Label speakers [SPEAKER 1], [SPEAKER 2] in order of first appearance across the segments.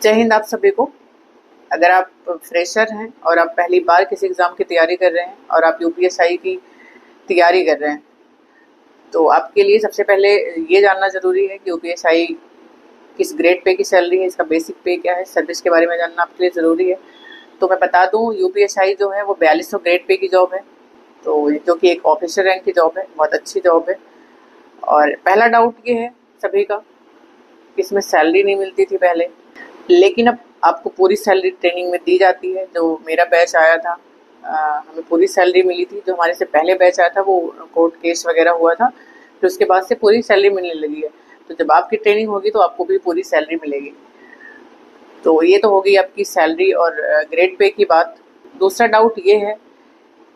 [SPEAKER 1] जय हिंद आप सभी को। अगर आप फ्रेशर हैं और आप पहली बार किसी एग्ज़ाम की तैयारी कर रहे हैं और आप यूपीएसआई की तैयारी कर रहे हैं, तो आपके लिए सबसे पहले ये जानना ज़रूरी है कि यूपीएसआई किस ग्रेड पे की सैलरी है, इसका बेसिक पे क्या है, सर्विस के बारे में जानना आपके लिए ज़रूरी है। तो मैं बता दूं, यूपीएसआई जो है वो 4200 ग्रेड पे की जॉब है, तो जो कि एक ऑफिसर रैंक की जॉब है, बहुत अच्छी जॉब है। और पहला डाउट ये है सभी का कि इसमें सैलरी नहीं मिलती थी पहले, लेकिन अब आपको पूरी सैलरी ट्रेनिंग में दी जाती है। जो मेरा बैच आया था, हमें पूरी सैलरी मिली थी। जो हमारे से पहले बैच आया था वो कोर्ट केस वगैरह हुआ था, फिर उसके बाद से पूरी सैलरी मिलने लगी है। तो जब आपकी ट्रेनिंग होगी तो आपको भी पूरी सैलरी मिलेगी। तो ये तो होगी आपकी सैलरी और ग्रेड पे की बात। दूसरा डाउट ये है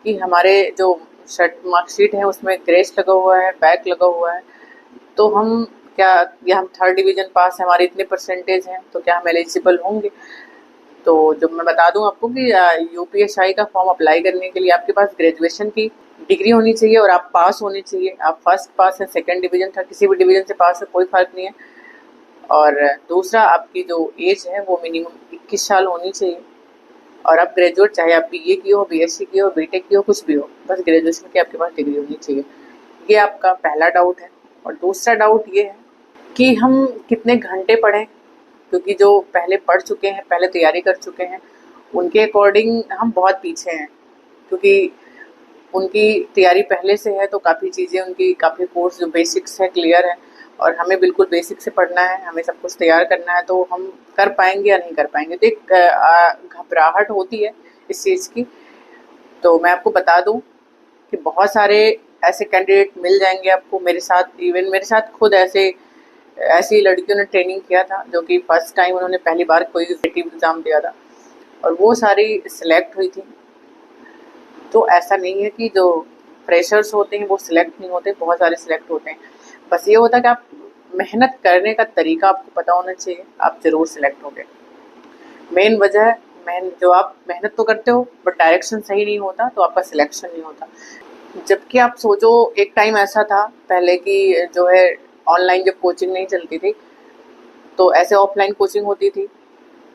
[SPEAKER 1] कि हमारे जो मार्कशीट है उसमें ग्रेस लगा हुआ है, बैक लगा हुआ है, तो हम क्या, या हम थर्ड डिवीज़न पास है, हमारे इतने परसेंटेज हैं, तो क्या हम एलिजिबल होंगे? तो जब मैं बता दूं आपको कि यूपीएसआई का फॉर्म अप्लाई करने के लिए आपके पास ग्रेजुएशन की डिग्री होनी चाहिए और आप पास होने चाहिए। आप फर्स्ट पास है, सेकंड डिवीज़न था, किसी भी डिवीज़न से पास है, कोई फ़र्क नहीं है। और दूसरा, आपकी जो एज है वो मिनिमम 21 साल होनी चाहिए। और आप ग्रेजुएट, चाहे आप बीए की हो, बीएससी की हो, बीटेक की हो, कुछ भी हो, बस ग्रेजुएशन की आपके पास डिग्री होनी चाहिए। ये आपका पहला डाउट है। और दूसरा डाउट ये है कि हम कितने घंटे पढ़ें, क्योंकि जो पहले पढ़ चुके हैं, पहले तैयारी कर चुके हैं, उनके अकॉर्डिंग हम बहुत पीछे हैं। क्योंकि उनकी तैयारी पहले से है तो काफ़ी चीज़ें, उनकी काफ़ी कोर्स जो बेसिक्स है क्लियर है, और हमें बिल्कुल बेसिक से पढ़ना है, हमें सब कुछ तैयार करना है। तो हम कर पाएंगे या नहीं कर पाएंगे, तो एक घबराहट होती है इस चीज़ की। तो मैं आपको बता दूं कि बहुत सारे ऐसे कैंडिडेट मिल जाएंगे आपको। मेरे साथ, इवन मेरे साथ खुद ऐसी लड़कियों ने ट्रेनिंग किया था जो कि फर्स्ट टाइम उन्होंने पहली बार कोई एग्ज़ाम दिया था और वो सारी सिलेक्ट हुई थी। तो ऐसा नहीं है कि जो फ्रेशर्स होते हैं वो सिलेक्ट नहीं होते, बहुत सारे सिलेक्ट होते हैं। बस ये होता है कि आप मेहनत करने का तरीका आपको पता होना चाहिए, आप ज़रूर सिलेक्ट होंगे। मेन वजह है, जो आप मेहनत तो करते हो बट डायरेक्शन सही नहीं होता तो आपका सिलेक्शन नहीं होता। जबकि आप सोचो, एक टाइम ऐसा था पहले कि जो है ऑनलाइन जब कोचिंग नहीं चलती थी तो ऐसे ऑफलाइन कोचिंग होती थी,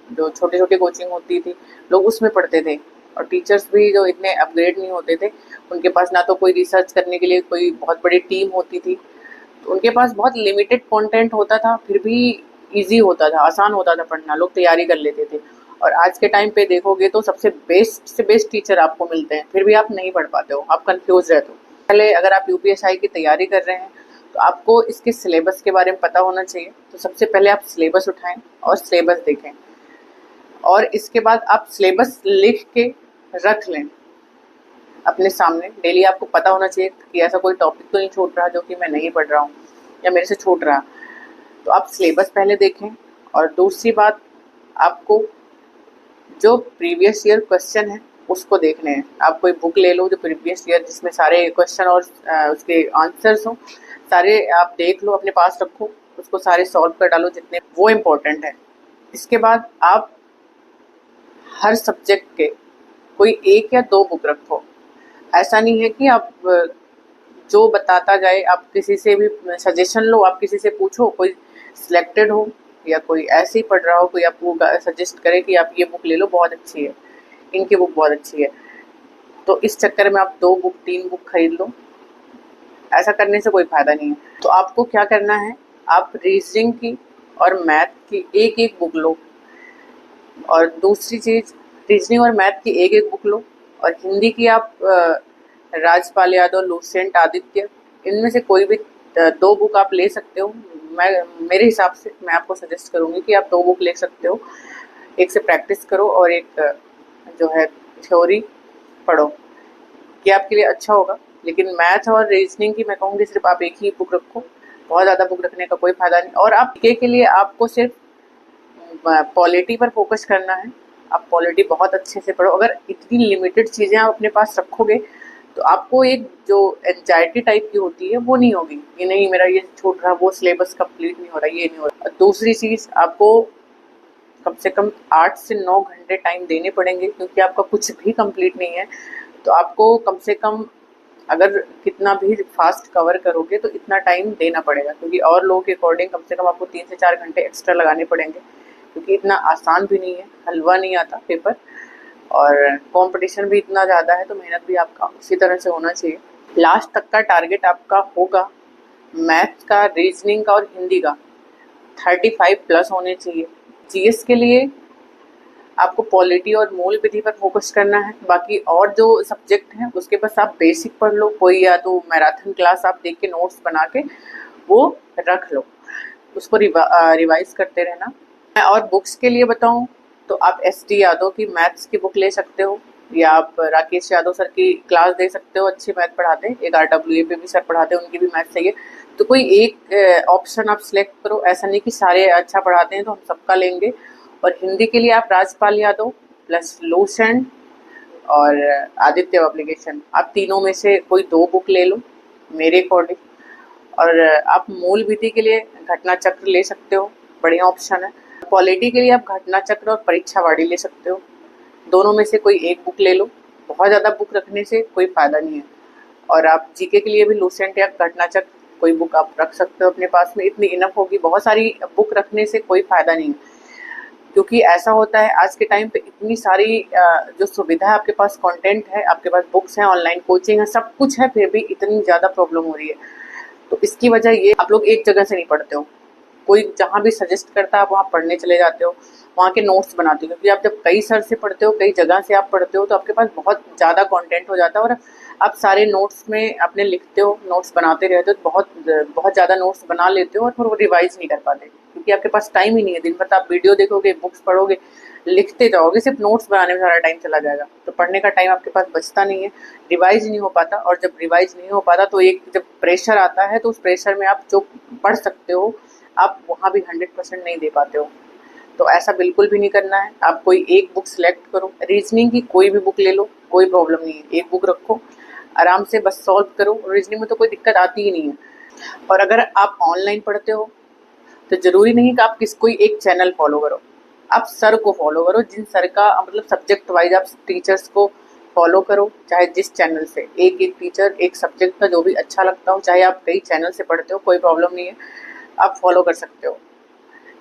[SPEAKER 1] जो छोटी छोटी कोचिंग होती थी, लोग उसमें पढ़ते थे। और टीचर्स भी जो इतने अपग्रेड नहीं होते थे, उनके पास ना तो कोई रिसर्च करने के लिए कोई बहुत बड़ी टीम होती थी, तो उनके पास बहुत लिमिटेड कंटेंट होता था। फिर भी इजी होता था, आसान होता था पढ़ना, लोग तैयारी कर लेते थे। और आज के टाइम पे देखोगे तो सबसे बेस्ट से बेस्ट टीचर आपको मिलते हैं, फिर भी आप नहीं पढ़ पाते हो, आप कंफ्यूज रहते हो। पहले अगर आप यूपीएसआई की तैयारी कर रहे हैं तो आपको इसके सिलेबस के बारे में पता होना चाहिए। तो सबसे पहले आप सिलेबस उठाएं और सिलेबस देखें, और इसके बाद आप सिलेबस लिख के रख लें अपने सामने। डेली आपको पता होना चाहिए कि ऐसा कोई टॉपिक तो नहीं छूट रहा जो कि मैं नहीं पढ़ रहा हूँ या मेरे से छूट रहा। तो आप सिलेबस पहले देखें। और दूसरी बात, आपको जो प्रीवियस ईयर क्वेश्चन है उसको देखने हैं। आप कोई बुक ले लो जो प्रीवियस ईयर, जिसमें सारे क्वेश्चन और उसके आंसर्स हो, सारे आप देख लो, अपने पास रखो, उसको सारे सॉल्व कर डालो जितने, वो इम्पोर्टेंट है। इसके बाद आप हर सब्जेक्ट के कोई एक या दो बुक रखो। ऐसा नहीं है कि आप जो बताता जाए, आप किसी से भी सजेशन लो, आप किसी से पूछो, कोई सिलेक्टेड हो या कोई ऐसे ही पढ़ रहा हो, कोई आपको सजेस्ट करे कि आप ये बुक ले लो, बहुत अच्छी है, इनकी बुक बहुत अच्छी है, तो इस चक्कर में आप 2 बुक 3 बुक खरीद लो। ऐसा करने से कोई फायदा नहीं है। तो आपको क्या करना है, आप रीजनिंग की और मैथ की एक एक बुक लो। और दूसरी चीज़, रीजनिंग और मैथ की एक एक बुक लो। और हिंदी की आप राजपाल यादव, लुसेंट आदित्य, इनमें से कोई भी 2 बुक आप ले सकते हो। मैं, मेरे हिसाब से मैं आपको सजेस्ट करूँगी कि आप 2 बुक ले सकते हो। एक से प्रैक्टिस करो और एक जो है थ्योरी पढ़ो, ये आपके लिए अच्छा होगा। लेकिन मैथ और रीजनिंग की मैं कहूँगी सिर्फ आप एक ही बुक रखो, बहुत ज़्यादा बुक रखने का कोई फायदा नहीं। और आप के लिए आपको सिर्फ पॉलिटी पर फोकस करना है। आप पॉलिटी बहुत अच्छे से पढ़ो। अगर इतनी लिमिटेड चीज़ें आप अपने पास रखोगे तो आपको एक जो एंजाइटी टाइप की होती है वो नहीं होगी, ये नहीं मेरा ये छूट रहा, वो सिलेबस कंप्लीट नहीं हो रहा, ये नहीं हो रहा। दूसरी चीज़, आपको कम से कम 8 से 9 घंटे टाइम देने पड़ेंगे, क्योंकि आपका कुछ भी कंप्लीट नहीं है। तो आपको कम से कम, अगर कितना भी फास्ट कवर करोगे तो इतना टाइम देना पड़ेगा, क्योंकि और लोगों के अकॉर्डिंग कम से कम आपको 3 से 4 घंटे एक्स्ट्रा लगाने पड़ेंगे। क्योंकि इतना आसान भी नहीं है, हलवा नहीं आता पेपर, और कंपटीशन भी इतना ज़्यादा है, तो मेहनत भी आपका उसी तरह से होना चाहिए। लास्ट तक का टारगेट आपका होगा मैथ्स का, रीजनिंग का और हिंदी का 35+ होने चाहिए। जीएस के लिए आपको पॉलिटी और मूल विधि पर फोकस करना है। बाकी और जो सब्जेक्ट हैं उसके बस आप बेसिक पढ़ लो, कोई या तो मैराथन क्लास आप देख के नोट्स बना के वो रख लो, उसको रिवाइज करते रहना। और बुक्स के लिए बताऊं तो आप एस.डी. यादव की मैथ्स की बुक ले सकते हो, या आप राकेश यादव सर की क्लास दे सकते हो, अच्छी मैथ पढ़ाते हैं। एक RWA पे भी सर पढ़ाते हैं, उनकी भी मैथ सही है। तो कोई एक ऑप्शन आप सिलेक्ट करो, ऐसा नहीं कि सारे अच्छा पढ़ाते हैं तो हम सबका लेंगे। और हिंदी के लिए आप राजपाल यादव प्लस लूसेंट और आदित्य पब्लिकेशन, आप तीनों में से कोई 2 बुक ले लो मेरे अकॉर्डिंग। और आप मूल विधि के लिए घटना चक्र ले सकते हो, बढ़िया ऑप्शन है। पॉलिटी के लिए आप घटना चक्र और परीक्षावाड़ी ले सकते हो, दोनों में से कोई एक बुक ले लो। बहुत ज़्यादा बुक रखने से कोई फ़ायदा नहीं है। और आप जीके के लिए भी लूसेंट या घटना चक्र कोई बुक आप रख सकते हो अपने पास में, इतनी इनफ होगी। बहुत सारी बुक रखने से कोई फ़ायदा नहीं है, क्योंकि ऐसा होता है आज के टाइम पे इतनी सारी जो सुविधा है आपके पास, कंटेंट है आपके पास, बुक्स हैं, ऑनलाइन कोचिंग है, सब कुछ है, फिर भी इतनी ज़्यादा प्रॉब्लम हो रही है। तो इसकी वजह ये, आप लोग एक जगह से नहीं पढ़ते हो, कोई जहाँ भी सजेस्ट करता है आप वहाँ पढ़ने चले जाते हो, वहाँ के नोट्स बनाते हो। क्योंकि आप जब कई सर से पढ़ते हो, कई जगह से आप पढ़ते हो, तो आपके पास बहुत ज़्यादा कंटेंट हो जाता है, और आप सारे नोट्स में अपने लिखते हो, नोट्स बनाते रहते हो, तो बहुत ज़्यादा नोट्स बना लेते हो और फिर वो रिवाइज नहीं कर पाते, क्योंकि आपके पास टाइम ही नहीं है। दिन भर तो आप वीडियो देखोगे, बुक्स पढ़ोगे, लिखते जाओगे, सिर्फ नोट्स बनाने में सारा टाइम चला जाएगा, तो पढ़ने का टाइम आपके पास बचता नहीं है, रिवाइज नहीं हो पाता। और जब रिवाइज नहीं हो पाता तो एक जब प्रेशर आता है, तो उस प्रेशर में आप जो पढ़ सकते हो आप वहाँ भी 100% नहीं दे पाते हो। तो ऐसा बिल्कुल भी नहीं करना है। आप कोई एक बुक सिलेक्ट करो, रीजनिंग की कोई भी बुक ले लो, कोई प्रॉब्लम नहीं है, एक बुक रखो, आराम से बस सॉल्व करो। रीजनिंग में तो कोई दिक्कत आती ही नहीं है। और अगर आप ऑनलाइन पढ़ते हो तो ज़रूरी नहीं कि आप कोई एक चैनल फॉलो करो, आप सर को फॉलो करो, जिन सर का मतलब सब्जेक्ट वाइज आप टीचर्स को फॉलो करो, चाहे जिस चैनल से, एक एक टीचर एक सब्जेक्ट का जो भी अच्छा लगता हो, चाहे आप कई चैनल से पढ़ते हो, कोई प्रॉब्लम नहीं है, आप फॉलो कर सकते हो।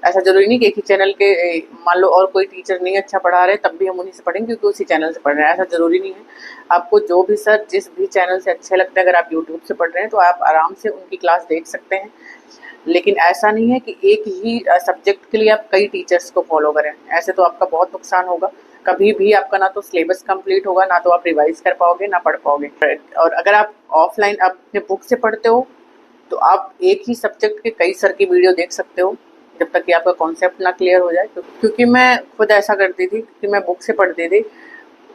[SPEAKER 1] ऐसा जरूरी नहीं कि एक ही चैनल के मान लो और कोई टीचर नहीं अच्छा पढ़ा रहे तब भी हम उन्हीं से पढ़ेंगे क्योंकि उसी चैनल से पढ़ रहे हैं, ऐसा जरूरी नहीं है। आपको जो भी सर जिस भी चैनल से अच्छे लगते हैं, अगर आप यूट्यूब से पढ़ रहे हैं तो आप आराम से उनकी क्लास देख सकते हैं। लेकिन ऐसा नहीं है कि एक ही सब्जेक्ट के लिए आप कई टीचर्स को फॉलो करें, ऐसे तो आपका बहुत नुकसान होगा। कभी भी आपका ना तो सिलेबस कंप्लीट होगा, ना तो आप रिवाइज कर पाओगे, ना पढ़ पाओगे। और अगर आप ऑफलाइन अपने बुक से पढ़ते हो तो आप एक ही सब्जेक्ट के कई सर की वीडियो देख सकते हो, जब तक कि आपका कॉन्सेप्ट ना क्लियर हो जाए। क्योंकि मैं खुद ऐसा करती थी कि मैं बुक से पढ़ती थी,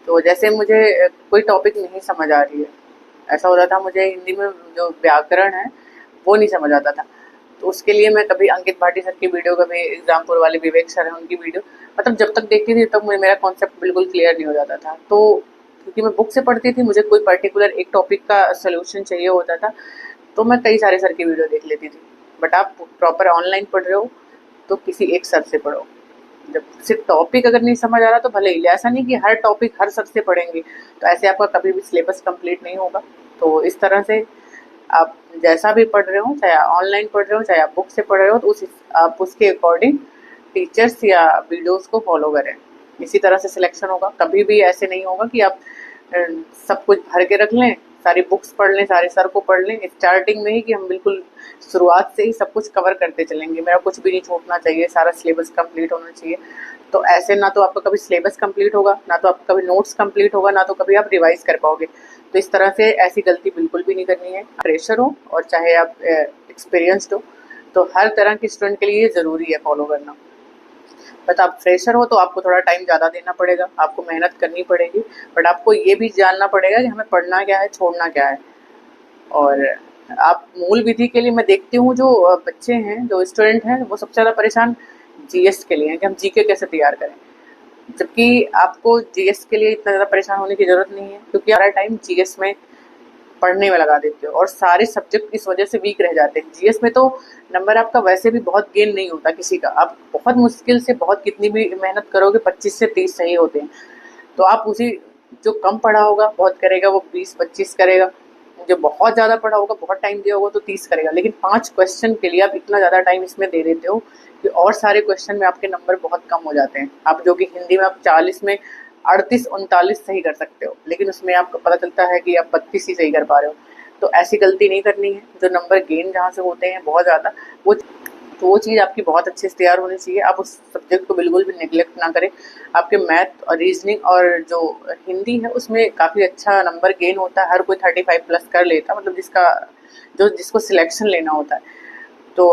[SPEAKER 1] तो जैसे मुझे कोई टॉपिक नहीं समझ आ रही है, ऐसा होता था, मुझे हिंदी में जो व्याकरण है वो नहीं समझ आता था, तो उसके लिए मैं कभी अंकित भाटी सर की वीडियो, कभी एग्जामपुर वाले विवेक सर हैं उनकी वीडियो, मतलब जब तक देखती थी तब मेरा कॉन्सेप्ट बिल्कुल क्लियर नहीं हो जाता था। तो क्योंकि मैं बुक से पढ़ती थी, मुझे कोई पर्टिकुलर एक टॉपिक का सोल्यूशन चाहिए होता था, तो मैं कई सारे सर की वीडियो देख लेती थी। बट आप प्रॉपर ऑनलाइन पढ़ रहे हो तो किसी एक सर से पढ़ो। जब सिर्फ टॉपिक अगर नहीं समझ आ रहा तो भले ही, ऐसा नहीं कि हर टॉपिक हर सर से पढ़ेंगे, तो ऐसे आपका कभी भी सिलेबस कंप्लीट नहीं होगा। तो इस तरह से आप जैसा भी पढ़ रहे हो, चाहे ऑनलाइन पढ़ रहे हो चाहे आप बुक से पढ़ रहे हो, तो आप उसके अकॉर्डिंग टीचर्स या वीडियोस को फॉलो करें, इसी तरह से सिलेक्शन होगा। कभी भी ऐसे नहीं होगा कि आप सब कुछ भर के रख लें, सारी बुक्स पढ़ लें, सारे सर को पढ़ लें स्टार्टिंग में ही, कि हम बिल्कुल शुरुआत से ही सब कुछ कवर करते चलेंगे, मेरा कुछ भी नहीं छूटना चाहिए, सारा सिलेबस कंप्लीट होना चाहिए। तो ऐसे ना तो आपका कभी सिलेबस कंप्लीट होगा, ना तो आपका कभी नोट्स कंप्लीट होगा, ना तो कभी आप रिवाइज कर पाओगे। तो इस तरह से ऐसी गलती बिल्कुल भी नहीं करनी है। फ्रेशर हो और चाहे आप एक्सपीरियंसड हो, तो हर तरह के स्टूडेंट के लिए ये ज़रूरी है फॉलो करना। बट आप फ्रेशर हो तो आपको थोड़ा टाइम ज़्यादा देना पड़ेगा, आपको मेहनत करनी पड़ेगी, बट आपको ये भी जानना पड़ेगा कि हमें पढ़ना क्या है, छोड़ना क्या है। और आप मूल विधि के लिए मैं देखती हूँ जो बच्चे हैं, जो स्टूडेंट हैं, वो सबसे ज़्यादा परेशान जीएस के लिए हैं कि हम जीके कैसे तैयार करें। जबकि आपको जीएस के लिए इतना ज़्यादा परेशान होने की ज़रूरत नहीं है, क्योंकि हमारा टाइम जीएस में पढ़ने में लगा देते हो और सारे सब्जेक्ट इस वजह से वीक रह जाते हैं। जीएस में तो नंबर आपका वैसे भी बहुत गेन नहीं होता किसी का, आप बहुत मुश्किल से, बहुत कितनी भी मेहनत करोगे 25 से 30 सही होते हैं। तो आप उसी, जो कम पढ़ा होगा बहुत करेगा, वो 20-25 करेगा, जो बहुत ज़्यादा पढ़ा होगा बहुत टाइम दिया होगा तो 30 करेगा। लेकिन 5 क्वेश्चन के लिए आप इतना ज़्यादा टाइम इसमें दे देते हो कि और सारे क्वेश्चन में आपके नंबर बहुत कम हो जाते हैं। आप जो कि हिंदी में आप 40 में 38-39 सही कर सकते हो, लेकिन उसमें आपको पता चलता है कि आप 32 ही सही कर पा रहे हो। तो ऐसी गलती नहीं करनी है। जो नंबर गेन जहाँ से होते हैं बहुत ज़्यादा, वो चीज़ आपकी बहुत अच्छे से तैयार होनी चाहिए। आप उस सब्जेक्ट को बिल्कुल भी निगलेक्ट ना करें। आपके मैथ और रीजनिंग और जो हिंदी है उसमें काफ़ी अच्छा नंबर गेन होता है। हर कोई 35 प्लस कर लेता, मतलब जिसको सिलेक्शन लेना होता है। तो